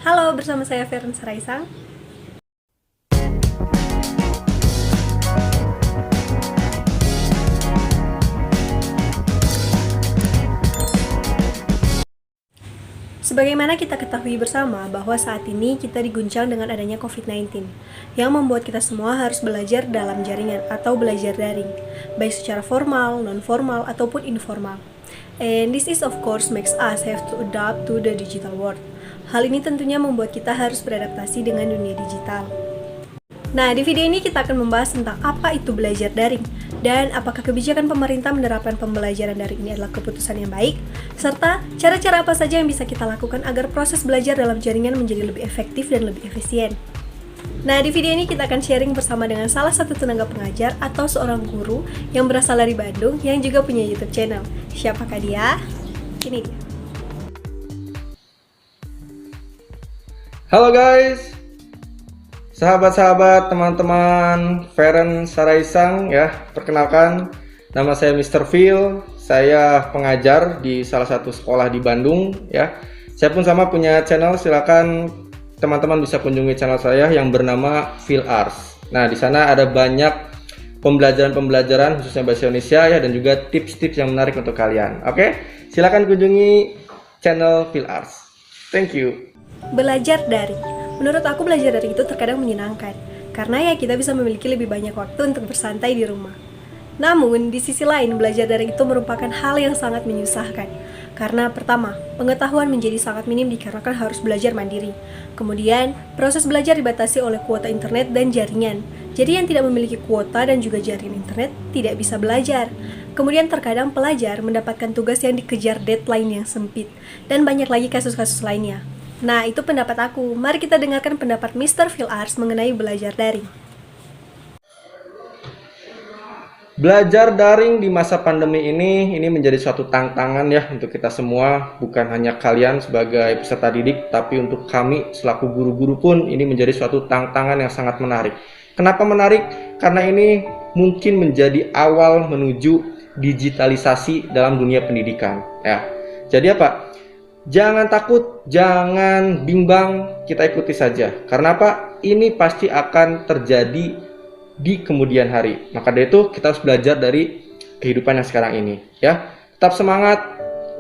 Halo, bersama saya Feren Saraisang. Sebagaimana kita ketahui bersama bahwa saat ini kita diguncang dengan adanya COVID-19 yang membuat kita semua harus belajar dalam jaringan atau belajar daring, baik secara formal, non-formal, ataupun informal. And this is of course makes us have to adapt to the digital world. Hal ini tentunya membuat kita harus beradaptasi dengan dunia digital. Nah, di video ini kita akan membahas tentang apa itu belajar daring dan apakah kebijakan pemerintah menerapkan pembelajaran daring ini adalah keputusan yang baik, serta cara-cara apa saja yang bisa kita lakukan agar proses belajar dalam jaringan menjadi lebih efektif dan lebih efisien. Nah, di video ini kita akan sharing bersama dengan salah satu tenaga pengajar atau seorang guru yang berasal dari Bandung yang juga punya YouTube channel. Siapakah dia? Ini dia. Halo guys, sahabat-sahabat, teman-teman Feren Saraisang ya. Perkenalkan, nama saya Mr. Phil. Saya pengajar di salah satu sekolah di Bandung ya. Saya pun sama punya channel, silakan teman-teman bisa kunjungi channel saya yang bernama Phil Arts. Nah, di sana ada banyak pembelajaran khususnya bahasa Indonesia ya, dan juga tips-tips yang menarik untuk kalian. Oke, silakan kunjungi channel Phil Arts. Thank you. Belajar daring. Menurut aku belajar daring itu terkadang menyenangkan, karena ya kita bisa memiliki lebih banyak waktu untuk bersantai di rumah. Namun, di sisi lain, belajar daring itu merupakan hal yang sangat menyusahkan. Karena pertama, pengetahuan menjadi sangat minim dikarenakan harus belajar mandiri. Kemudian, proses belajar dibatasi oleh kuota internet dan jaringan. Jadi yang tidak memiliki kuota dan juga jaringan internet tidak bisa belajar. Kemudian terkadang pelajar mendapatkan tugas yang dikejar deadline yang sempit. Dan banyak lagi kasus-kasus lainnya. Nah, itu pendapat aku. Mari kita dengarkan pendapat Mr. Phil Arts mengenai belajar daring. Belajar daring di masa pandemi ini menjadi suatu tantangan ya untuk kita semua, bukan hanya kalian sebagai peserta didik, tapi untuk kami selaku guru-guru pun ini menjadi suatu tantangan yang sangat menarik. Kenapa menarik? Karena ini mungkin menjadi awal menuju digitalisasi dalam dunia pendidikan ya. Jadi apa? Jangan takut, jangan bimbang, kita ikuti saja. Karena apa? Ini pasti akan terjadi di kemudian hari. Maka dari itu kita harus belajar dari kehidupan yang sekarang ini ya. Tetap semangat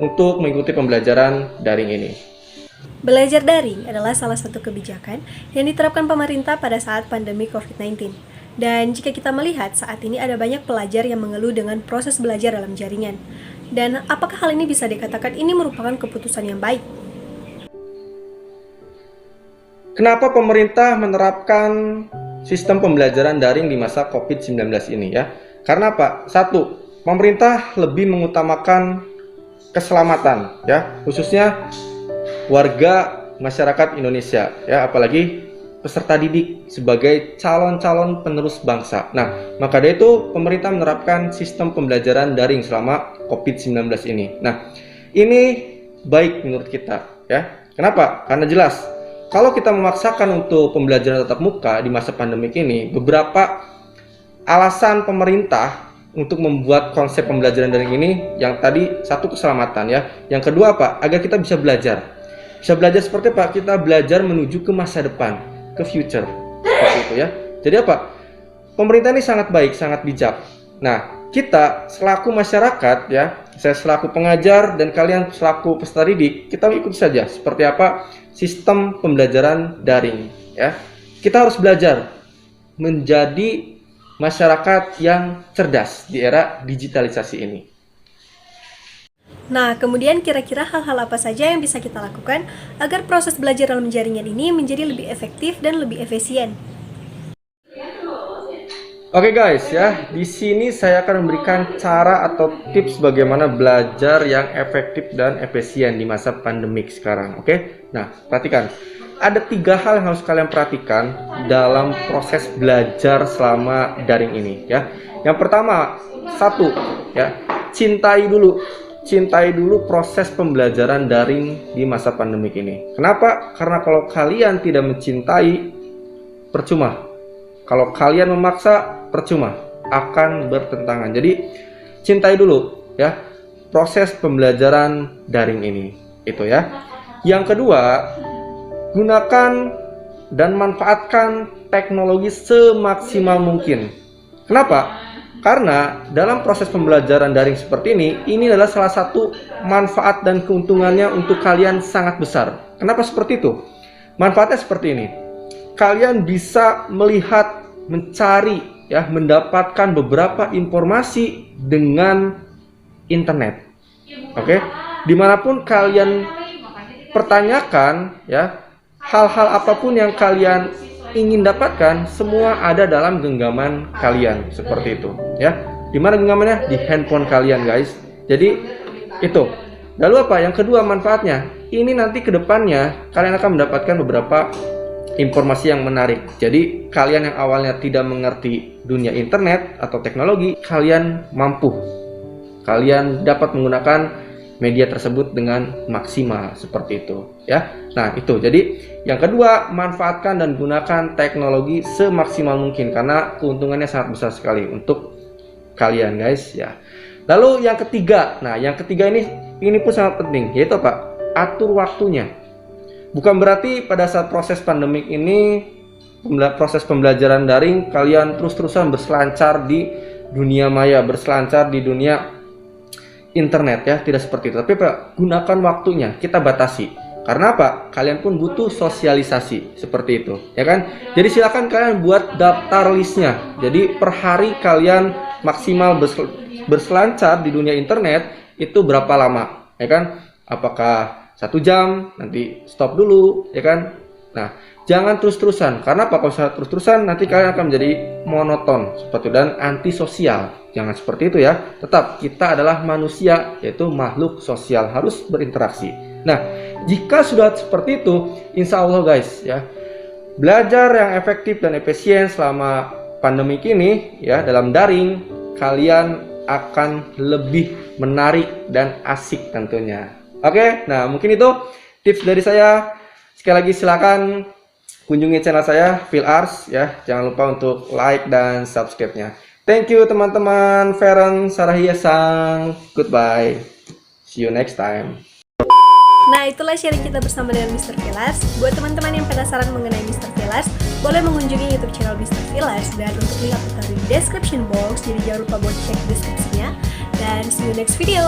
untuk mengikuti pembelajaran daring ini. Belajar daring adalah salah satu kebijakan yang diterapkan pemerintah pada saat pandemi COVID-19. Dan jika kita melihat saat ini ada banyak pelajar yang mengeluh dengan proses belajar dalam jaringan. Dan apakah hal ini bisa dikatakan ini merupakan keputusan yang baik? Kenapa pemerintah menerapkan sistem pembelajaran daring di masa COVID-19 ini ya? Karena apa? Satu, pemerintah lebih mengutamakan keselamatan ya, khususnya warga masyarakat Indonesia ya, apalagi peserta didik sebagai calon-calon penerus bangsa. Nah, maka dari itu pemerintah menerapkan sistem pembelajaran daring selama COVID-19 ini. Nah, ini baik menurut kita ya. Kenapa? Karena jelas kalau kita memaksakan untuk pembelajaran tatap muka di masa pandemik ini, beberapa alasan pemerintah untuk membuat konsep pembelajaran daring ini, yang tadi satu, keselamatan ya. Yang kedua apa? Agar kita bisa belajar. Bisa belajar seperti apa? Kita belajar menuju ke masa depan, ke future. Seperti itu ya. Jadi apa? Pemerintah ini sangat baik, sangat bijak. Nah, kita selaku masyarakat ya, saya selaku pengajar dan kalian selaku peserta didik, kita ikuti saja seperti apa sistem pembelajaran daring ya. Kita harus belajar menjadi masyarakat yang cerdas di era digitalisasi ini. Nah, kemudian kira-kira hal-hal apa saja yang bisa kita lakukan agar proses belajar dalam jaringan ini menjadi lebih efektif dan lebih efisien? Oke guys ya, di sini saya akan memberikan cara atau tips bagaimana belajar yang efektif dan efisien di masa pandemik sekarang. Oke, nah perhatikan, ada 3 hal yang harus kalian perhatikan dalam proses belajar selama daring ini ya. Yang pertama, satu ya, cintai dulu proses pembelajaran daring di masa pandemik ini. Kenapa? Karena kalau kalian tidak mencintai, percuma. Kalau kalian memaksa, percuma, akan bertentangan. Jadi cintai dulu ya proses pembelajaran daring ini, itu ya. Yang kedua, gunakan dan manfaatkan teknologi semaksimal mungkin. Kenapa? Karena dalam proses pembelajaran daring seperti ini adalah salah satu manfaat dan keuntungannya untuk kalian sangat besar. Kenapa seperti itu? Manfaatnya seperti ini. Kalian bisa melihat, mencari, ya, mendapatkan beberapa informasi dengan internet. Oke? Dimanapun kalian pertanyakan, ya, hal-hal apapun yang kalian ingin dapatkan, semua ada dalam genggaman kalian, seperti itu, ya. Di mana genggamannya? Di handphone kalian, guys. Jadi itu. Lalu apa? Yang kedua manfaatnya, ini nanti ke depannya kalian akan mendapatkan beberapa informasi yang menarik. Jadi kalian yang awalnya tidak mengerti dunia internet atau teknologi, kalian mampu. Kalian dapat menggunakan media tersebut dengan maksimal, seperti itu, ya. Nah, itu. Jadi yang kedua, manfaatkan dan gunakan teknologi semaksimal mungkin karena keuntungannya sangat besar sekali untuk kalian, guys, ya. Lalu yang ketiga. Nah, yang ketiga ini pun sangat penting, yaitu apa? Atur waktunya. Bukan berarti pada saat proses pandemik ini, proses pembelajaran daring, kalian terus-terusan berselancar di dunia maya, berselancar di dunia internet, ya. Tidak seperti itu. Tapi Pak, gunakan waktunya, kita batasi. Karena apa? Kalian pun butuh sosialisasi, seperti itu, ya kan? Jadi silakan kalian buat daftar listnya. Jadi per hari kalian maksimal berselancar di dunia internet itu berapa lama, ya kan? Apakah 1 jam? Nanti stop dulu, ya kan? Nah, jangan terus-terusan. Karena apa? Kalau terus-terusan nanti kalian akan menjadi monoton, seperti itu, dan antisosial. Jangan seperti itu, ya. Tetap kita adalah manusia, yaitu makhluk sosial, harus berinteraksi. Nah, jika sudah seperti itu, insya Allah, guys, ya, belajar yang efektif dan efisien selama pandemi ini, ya, dalam daring, kalian akan lebih menarik dan asik tentunya. Oke, nah mungkin itu tips dari saya. Sekali lagi silakan kunjungi channel saya, Phil Ars, ya. Jangan lupa untuk like dan subscribe-nya. Thank you teman-teman. Feren Sarahiasang. Goodbye. See you next time. Nah, itulah sharing kita bersama dengan Mr. Vilars. Buat teman-teman yang penasaran mengenai Mr. Vilars, boleh mengunjungi YouTube channel Mr. Vilars, dan untuk link aku taruh di description box. Jadi jangan lupa buat cek deskripsinya. Dan see you next video.